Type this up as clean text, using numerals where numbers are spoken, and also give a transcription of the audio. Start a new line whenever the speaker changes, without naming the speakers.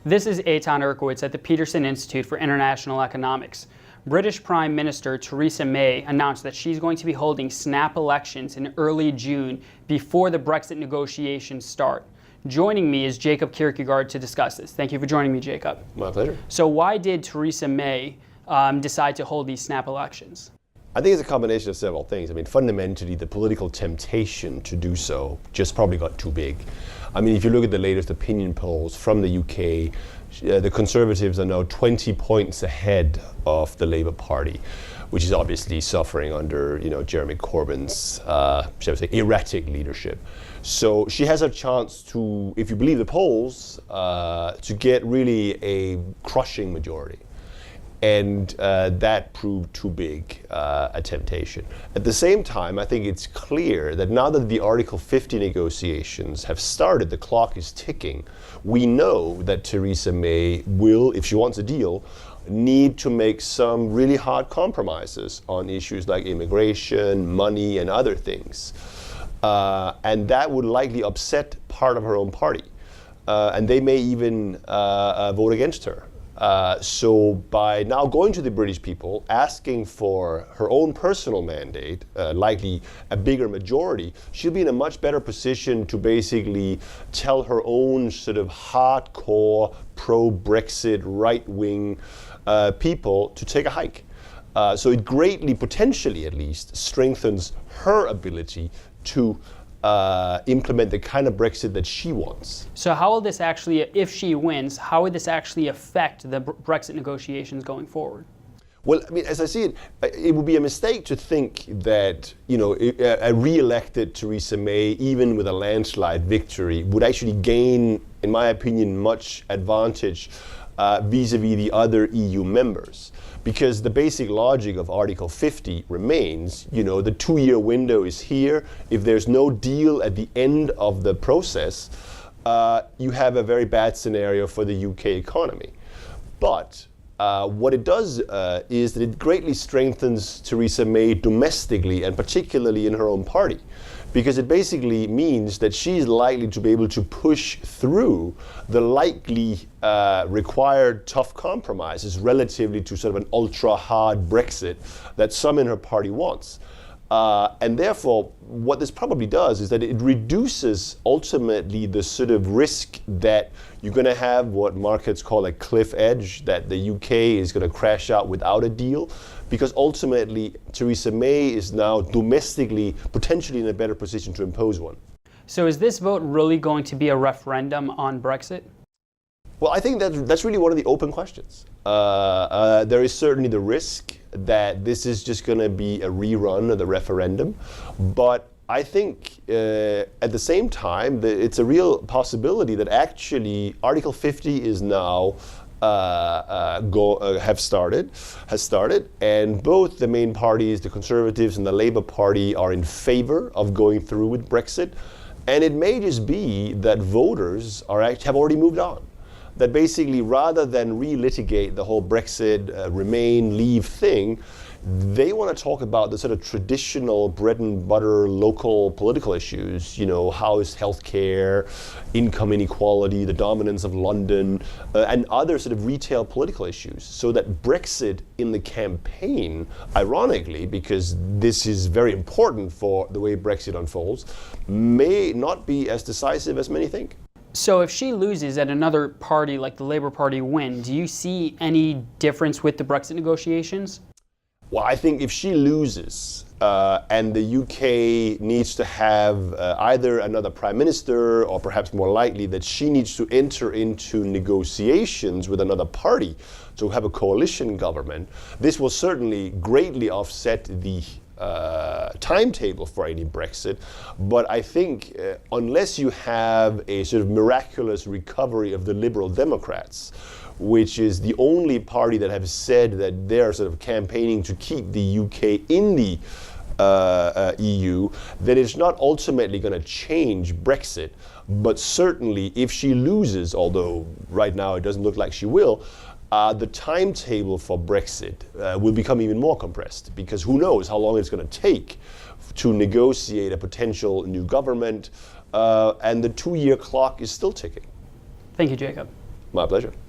This is Eitan Erkowitz at the Peterson Institute for International Economics. British Prime Minister Theresa May announced that she's going to be holding snap elections in early June before the Brexit negotiations start. Joining me is Jacob Kirkegaard to discuss this. Thank you for joining me, Jacob.
My pleasure.
So why did Theresa May decide to hold these snap elections?
I think it's a combination of several things. I mean, fundamentally, the political temptation to do so just probably got too big. I mean, if you look at the latest opinion polls from the UK, the Conservatives are now 20 points ahead of the Labour Party, which is obviously suffering under, Jeremy Corbyn's, shall we say, erratic leadership. So she has a chance to, if you believe the polls, to get really a crushing majority. And that proved too big a temptation. At the same time, I think it's clear that now that the Article 50 negotiations have started, the clock is ticking, we know that Theresa May will, if she wants a deal, need to make some really hard compromises on issues like immigration, money, and other things. And that would likely upset part of her own party. And they may even vote against her. So by now going to the British people, asking for her own personal mandate, likely a bigger majority, she'll be in a much better position to basically tell her own sort of hardcore pro-Brexit, right-wing people to take a hike. So it greatly, potentially at least, strengthens her ability to implement the kind of Brexit that she wants.
So how will this actually, if she wins, how would this actually affect the Brexit negotiations going forward?
Well, I mean, as I see it, it would be a mistake to think that, a re-elected Theresa May, even with a landslide victory, would actually gain, in my opinion, much advantage vis-a-vis the other EU members. Because the basic logic of Article 50 remains, the 2-year window is here. If there's no deal at the end of the process, you have a very bad scenario for the UK economy. But what it does is that it greatly strengthens Theresa May domestically and particularly in her own party. Because it basically means that she's likely to be able to push through the likely required tough compromises relatively to sort of an ultra-hard Brexit that some in her party wants. And therefore, what this probably does is that it reduces ultimately the sort of risk that you're going to have what markets call a cliff edge, that the UK is going to crash out without a deal. Because ultimately, Theresa May is now domestically potentially in a better position to impose one.
So is this vote really going to be a referendum on Brexit?
Well, I think that's really one of the open questions. There is certainly the risk that this is just going to be a rerun of the referendum. But I think at the same time, it's a real possibility that actually Article 50 is now has started, and both the main parties, the Conservatives and the Labour Party, are in favour of going through with Brexit. And it may just be that voters have already moved on. That basically, rather than relitigate the whole Brexit, remain, leave thing, they want to talk about the sort of traditional bread and butter local political issues, how is healthcare, income inequality, the dominance of London, and other sort of retail political issues. So that Brexit in the campaign, ironically, because this is very important for the way Brexit unfolds, may not be as decisive as many think.
So if she loses and another party like the Labour Party win, do you see any difference with the Brexit negotiations?
Well, I think if she loses and the UK needs to have either another prime minister or perhaps more likely that she needs to enter into negotiations with another party to have a coalition government, this will certainly greatly offset the timetable for any Brexit. But I think unless you have a sort of miraculous recovery of the Liberal Democrats, which is the only party that have said that they're sort of campaigning to keep the UK in the EU, then it's not ultimately going to change Brexit. But certainly if she loses, although right now it doesn't look like she will, the timetable for Brexit will become even more compressed, because who knows how long it's going to take to negotiate a potential new government, and the 2-year clock is still ticking.
Thank you, Jacob.
My pleasure.